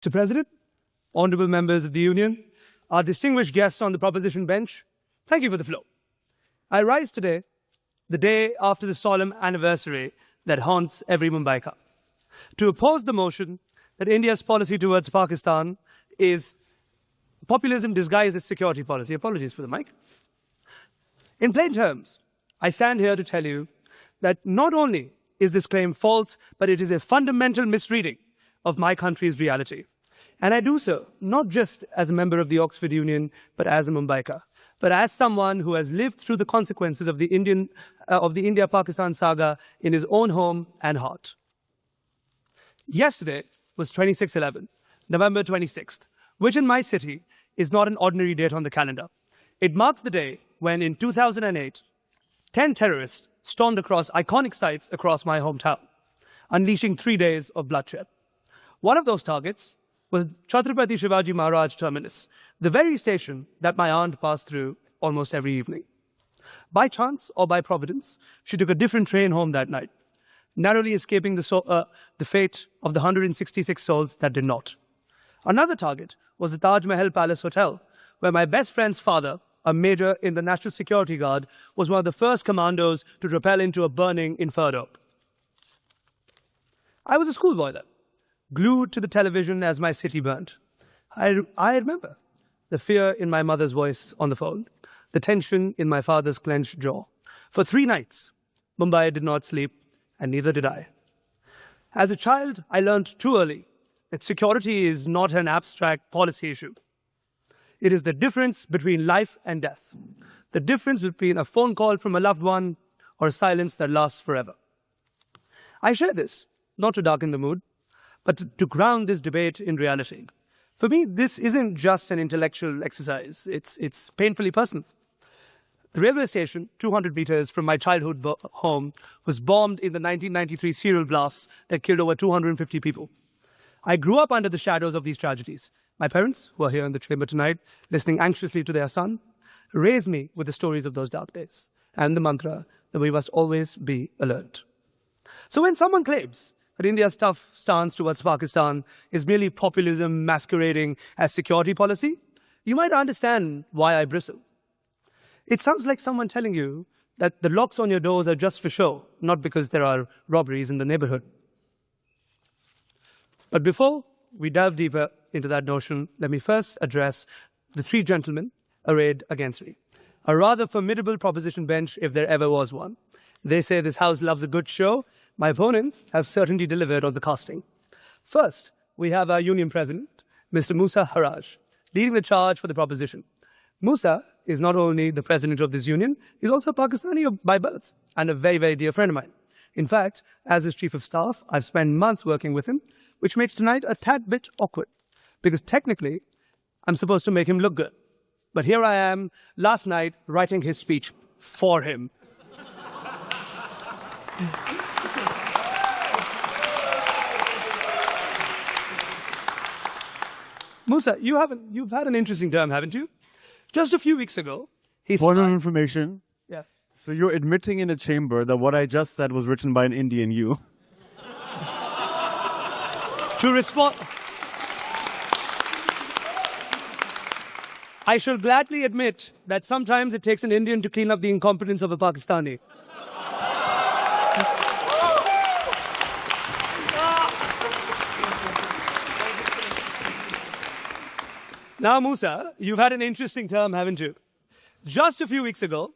Mr. President, honorable members of the Union, our distinguished guests on the proposition bench, thank you for the floor. I rise today, the day after the solemn anniversary that haunts every Mumbaikar, to oppose the motion that India's policy towards Pakistan is populism disguised as security policy. Apologies for the mic. In plain terms, I stand here to tell you that not only is this claim false, but it is a fundamental misreading of my country's reality. And I do so not just as a member of the Oxford Union, but as a Mumbaikar, but as someone who has lived through the consequences of the India-Pakistan saga in his own home and heart. Yesterday was 26/11, November 26th, which in my city is not an ordinary date on the calendar. It marks the day when, in 2008, 10 terrorists stormed across iconic sites across my hometown, unleashing 3 days of bloodshed. One of those targets was Chhatrapati Shivaji Maharaj Terminus, the very station that my aunt passed through almost every evening. By chance or by providence, she took a different train home that night, narrowly escaping the fate of the 166 souls that did not. Another target was the Taj Mahal Palace Hotel, where my best friend's father, a major in the National Security Guard, was one of the first commandos to rappel into a burning inferno. I was a schoolboy then, glued to the television as my city burnt. I remember the fear in my mother's voice on the phone, the tension in my father's clenched jaw. For 3 nights, Mumbai did not sleep, and neither did I. As a child, I learned too early that security is not an abstract policy issue. It is the difference between life and death, the difference between a phone call from a loved one or a silence that lasts forever. I share this not to darken the mood, but to ground this debate in reality. For me, this isn't just an intellectual exercise. It's painfully personal. The railway station, 200 meters from my childhood home, was bombed in the 1993 serial blasts that killed over 250 people. I grew up under the shadows of these tragedies. My parents, who are here in the chamber tonight, listening anxiously to their son, raised me with the stories of those dark days and the mantra that we must always be alert. So when someone claims that India's tough stance towards Pakistan is merely populism masquerading as security policy, you might understand why I bristle. It sounds like someone telling you that the locks on your doors are just for show, not because there are robberies in the neighborhood. But before we delve deeper into that notion, let me first address the 3 gentlemen arrayed against me. A rather formidable proposition bench, if there ever was one. They say this house loves a good show. My opponents have certainly delivered on the casting. First, we have our union president, Mr. Musa Haraj, leading the charge for the proposition. Musa is not only the president of this union, he's also a Pakistani by birth and a very, very dear friend of mine. In fact, as his chief of staff, I've spent months working with him, which makes tonight a tad bit awkward, because technically, I'm supposed to make him look good. But here I am, last night, writing his speech for him. Musa, you've had an interesting term, haven't you? Just a few weeks ago, Point of information. Yes. So you're admitting in a chamber that what I just said was written by an Indian you. To respond, I shall gladly admit that sometimes it takes an Indian to clean up the incompetence of a Pakistani. Now, Musa, you've had an interesting term, haven't you? Just a few weeks ago,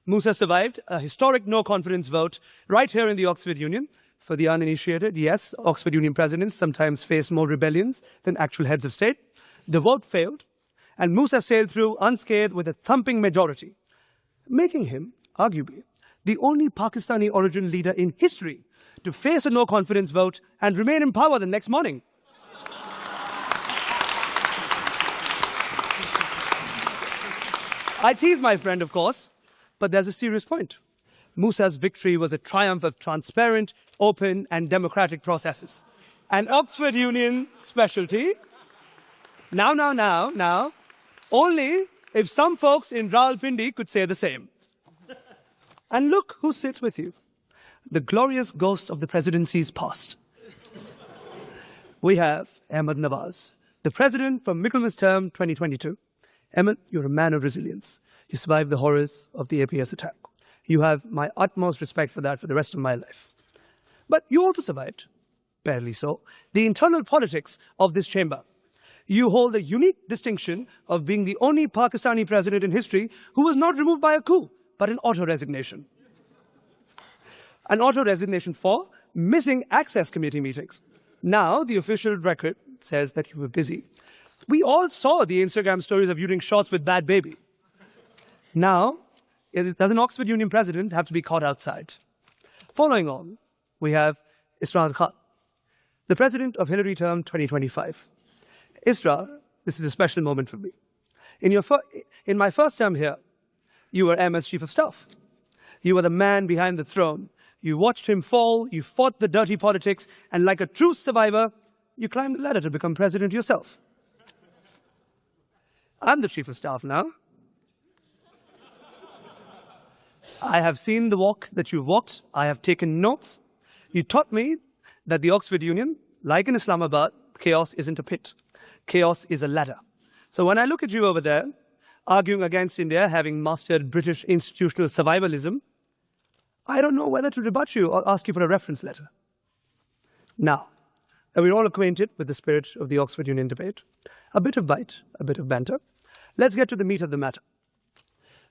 Musa survived a historic no-confidence vote right here in the Oxford Union. For the uninitiated, yes, Oxford Union presidents sometimes face more rebellions than actual heads of state. The vote failed, and Musa sailed through unscathed with a thumping majority, making him, arguably, the only Pakistani origin leader in history to face a no-confidence vote and remain in power the next morning. I tease my friend, of course, but there's a serious point. Musa's victory was a triumph of transparent, open, and democratic processes. An Oxford Union specialty. Now, only if some folks in Rawalpindi could say the same. And look who sits with you. The glorious ghost of the presidency's past. We have Ahmed Nawaz, the president for Michaelmas term 2022. Ahmed, you're a man of resilience. You survived the horrors of the APS attack. You have my utmost respect for that for the rest of my life. But you also survived, barely so, the internal politics of this chamber. You hold the unique distinction of being the only Pakistani president in history who was not removed by a coup, but an auto-resignation. An auto-resignation for missing access committee meetings. Now, the official record says that you were busy. We all saw the Instagram stories of you doing shots with Bad Baby. Now, does an Oxford Union president have to be caught outside? Following on, we have Israr Khan, the president of Hillary term 2025. Israr, this is a special moment for me. In my first term here, you were Ahmed's chief of staff. You were the man behind the throne. You watched him fall, you fought the dirty politics, and like a true survivor, you climbed the ladder to become president yourself. I'm the chief of staff now. I have seen the walk that you've walked. I have taken notes. You taught me that the Oxford Union, like in Islamabad, chaos isn't a pit. Chaos is a ladder. So when I look at you over there, arguing against India having mastered British institutional survivalism, I don't know whether to rebut you or ask you for a reference letter. Now, that we're all acquainted with the spirit of the Oxford Union debate, a bit of bite, a bit of banter, let's get to the meat of the matter.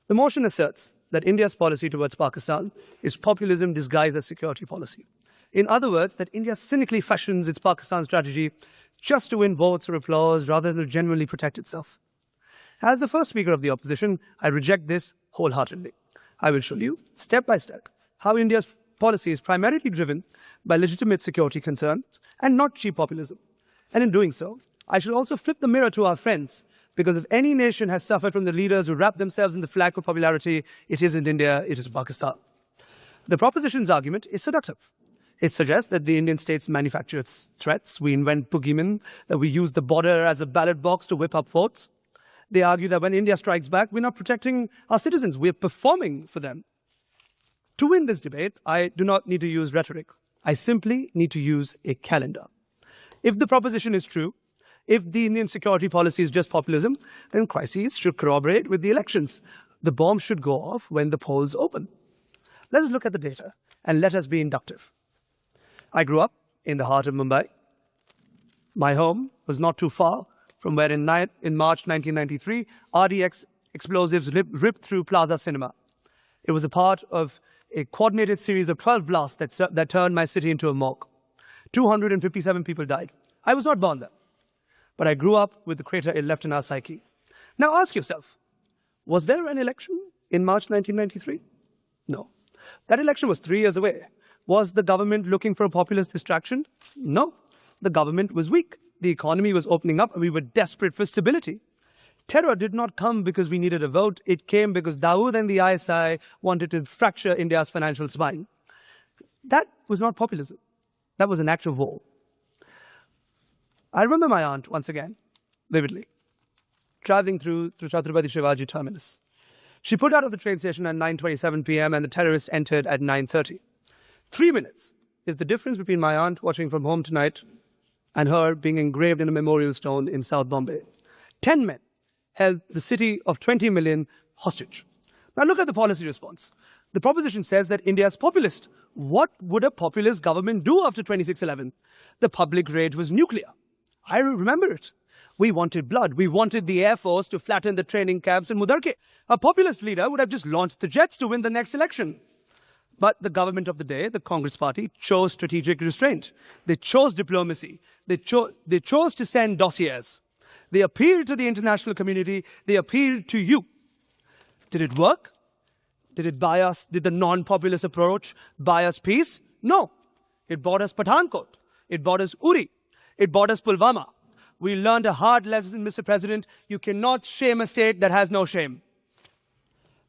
The motion asserts that India's policy towards Pakistan is populism disguised as security policy. In other words, that India cynically fashions its Pakistan strategy just to win votes or applause rather than to genuinely protect itself. As the first speaker of the opposition, I reject this wholeheartedly. I will show you, step by step, how India's policy is primarily driven by legitimate security concerns and not cheap populism. And in doing so, I shall also flip the mirror to our friends, because if any nation has suffered from the leaders who wrap themselves in the flag of popularity, it isn't India, it is Pakistan. The proposition's argument is seductive. It suggests that the Indian states manufacture its threats. We invent boogeymen, that we use the border as a ballot box to whip up votes. They argue that when India strikes back, we're not protecting our citizens, we're performing for them. To win this debate, I do not need to use rhetoric. I simply need to use a calendar. If the proposition is true, if the Indian security policy is just populism, then crises should corroborate with the elections. The bomb should go off when the polls open. Let us look at the data and let us be inductive. I grew up in the heart of Mumbai. My home was not too far from where in March 1993, RDX explosives ripped through Plaza Cinema. It was a part of a coordinated series of 12 blasts that turned my city into a morgue. 257 people died. I was not born there, but I grew up with the crater it left in our psyche. Now ask yourself, was there an election in March 1993? No. That election was 3 years away. Was the government looking for a populist distraction? No. The government was weak. The economy was opening up and we were desperate for stability. Terror did not come because we needed a vote. It came because Dawood and the ISI wanted to fracture India's financial spine. That was not populism. That was an act of war. I remember my aunt, once again, vividly, traveling through Chhatrapati Shivaji terminus. She pulled out of the train station at 9:27 p.m. and the terrorists entered at 9:30. 3 minutes is the difference between my aunt watching from home tonight and her being engraved in a memorial stone in South Bombay. 10 men held the city of 20 million hostage. Now look at the policy response. The proposition says that India is populist. What would a populist government do after 26/11? The public rage was nuclear. I remember it. We wanted blood. We wanted the Air Force to flatten the training camps in Mudarke. A populist leader would have just launched the jets to win the next election. But the government of the day, the Congress party, chose strategic restraint. They chose diplomacy. They chose to send dossiers. They appealed to the international community. They appealed to you. Did it work? Did the non-populist approach buy us peace? No. It bought us Pathankot. It bought us Uri. It bought us Pulwama. We learned a hard lesson, Mr. President. You cannot shame a state that has no shame.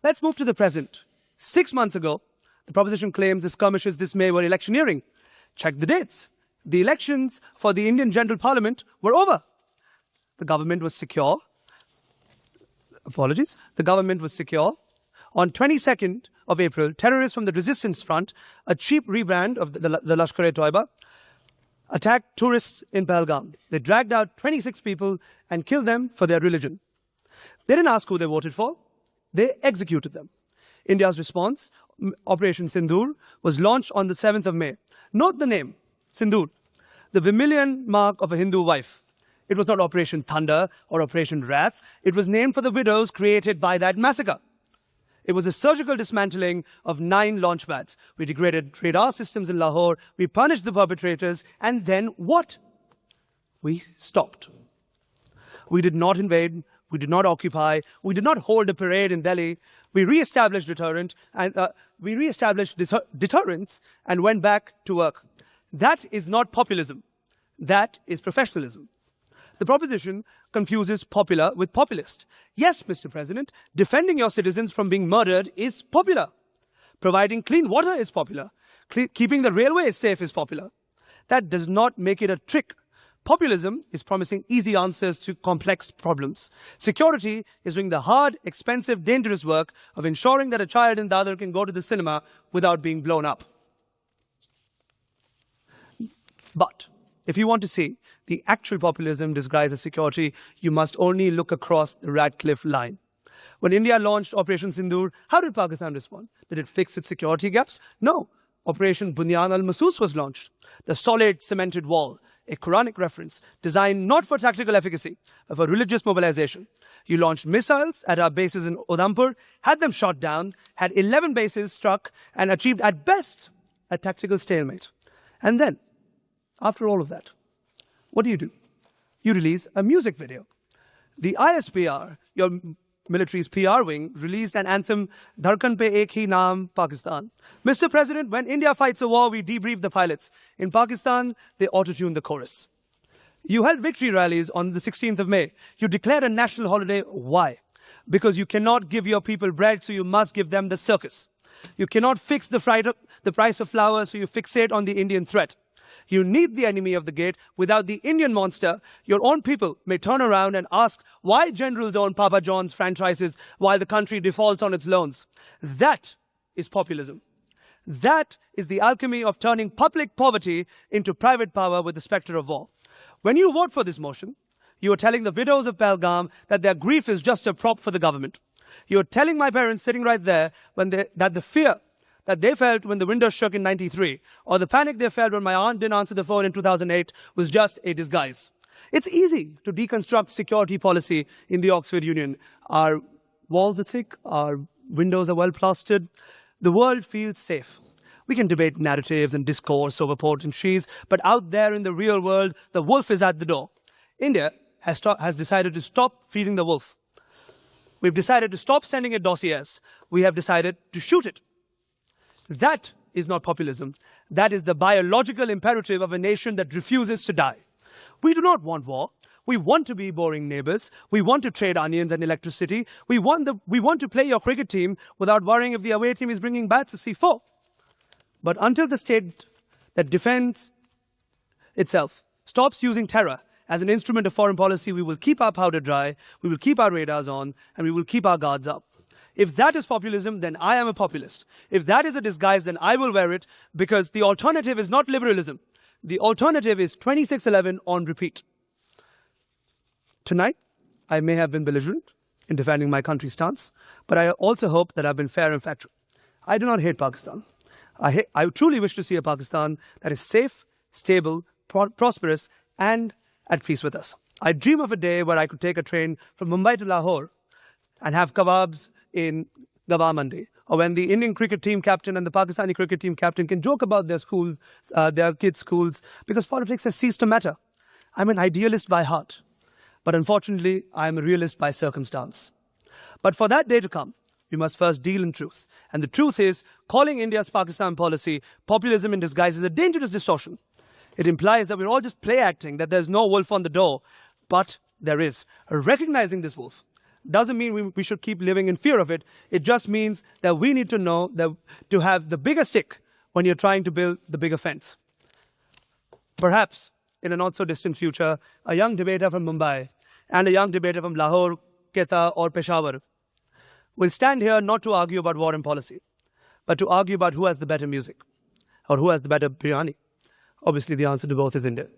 Let's move to the present. 6 months ago, the proposition claims the skirmishes this May were electioneering. Check the dates. The elections for the Indian General Parliament were over. The government was secure. Apologies. The government was secure. On 22nd of April, terrorists from the Resistance Front, a cheap rebrand of the Lashkar-e-Toiba, attacked tourists in Pahalgam. They dragged out 26 people and killed them for their religion. They didn't ask who they voted for. They executed them. India's response, Operation Sindoor, was launched on the 7th of May. Note the name, Sindoor, the vermilion mark of a Hindu wife. It was not Operation Thunder or Operation Wrath. It was named for the widows created by that massacre. It was a surgical dismantling of 9 launch pads. We degraded radar systems in Lahore. We punished the perpetrators. And then what? We stopped. We did not invade. We did not occupy. We did not hold a parade in Delhi. We re-established deterrence and went back to work. That is not populism. That is professionalism. The proposition confuses popular with populist. Yes, Mr. President, defending your citizens from being murdered is popular. Providing clean water is popular. Keeping the railways safe is popular. That does not make it a trick. Populism is promising easy answers to complex problems. Security is doing the hard, expensive, dangerous work of ensuring that a child in Dadar can go to the cinema without being blown up. But if you want to see the actual populism disguised as security, you must only look across the Radcliffe line. When India launched Operation Sindoor, how did Pakistan respond? Did it fix its security gaps? No. Operation Bunyan al-Masus was launched. The solid cemented wall, a Quranic reference designed not for tactical efficacy, but for religious mobilization. You launched missiles at our bases in Udhampur, had them shot down, had 11 bases struck, and achieved at best a tactical stalemate. And then, after all of that, what do? You release a music video. The ISPR, your military's PR wing, released an anthem, Dharkan Pe Ek Hi Naam, Pakistan. Mr. President, when India fights a war, we debrief the pilots. In Pakistan, they auto-tune the chorus. You held victory rallies on the 16th of May. You declared a national holiday. Why? Because you cannot give your people bread, so you must give them the circus. You cannot fix the price of flour, so you fixate on the Indian threat. You need the enemy of the gate. Without the Indian monster, your own people may turn around and ask why generals own Papa John's franchises while the country defaults on its loans. That is populism. That is the alchemy of turning public poverty into private power with the specter of war. When you vote for this motion, you are telling the widows of Pahalgam that their grief is just a prop for the government. You are telling my parents sitting right there that the fear that they felt when the windows shook in '93, or the panic they felt when my aunt didn't answer the phone in 2008 was just a disguise. It's easy to deconstruct security policy in the Oxford Union. Our walls are thick, our windows are well plastered. The world feels safe. We can debate narratives and discourse over port and cheese, but out there in the real world, the wolf is at the door. India has decided to stop feeding the wolf. We've decided to stop sending it dossiers. We have decided to shoot it. That is not populism. That is the biological imperative of a nation that refuses to die. We do not want war. We want to be boring neighbors. We want to trade onions and electricity. We want to play your cricket team without worrying if the away team is bringing bats to C4. But until the state that defends itself stops using terror as an instrument of foreign policy, we will keep our powder dry, we will keep our radars on, and we will keep our guards up. If that is populism, then I am a populist. If that is a disguise, then I will wear it, because the alternative is not liberalism. The alternative is 2611 on repeat. Tonight, I may have been belligerent in defending my country's stance, but I also hope that I've been fair and factual. I do not hate Pakistan. I truly wish to see a Pakistan that is safe, stable, prosperous, and at peace with us. I dream of a day where I could take a train from Mumbai to Lahore and have kebabs in Gawar Mandi, or when the Indian cricket team captain and the Pakistani cricket team captain can joke about their schools, their kids' schools, because politics has ceased to matter. I'm an idealist by heart, but unfortunately, I am a realist by circumstance. But for that day to come, we must first deal in truth. And the truth is, calling India's Pakistan policy populism in disguise is a dangerous distortion. It implies that we're all just play acting, that there's no wolf on the door, but there is. Recognizing this wolf doesn't mean we should keep living in fear of it. It just means that we need to know that to have the bigger stick when you're trying to build the bigger fence. Perhaps, in a not-so-distant future, a young debater from Mumbai and a young debater from Lahore, Quetta, or Peshawar will stand here not to argue about war and policy, but to argue about who has the better music, or who has the better biryani, Obviously, the answer to both is India.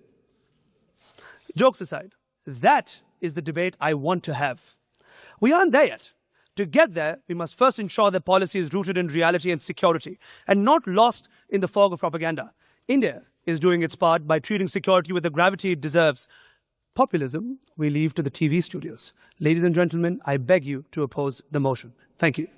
Jokes aside, that is the debate I want to have. We aren't there yet. To get there, we must first ensure that policy is rooted in reality and security and not lost in the fog of propaganda. India is doing its part by treating security with the gravity it deserves. Populism, we leave to the TV studios. Ladies and gentlemen, I beg you to oppose the motion. Thank you.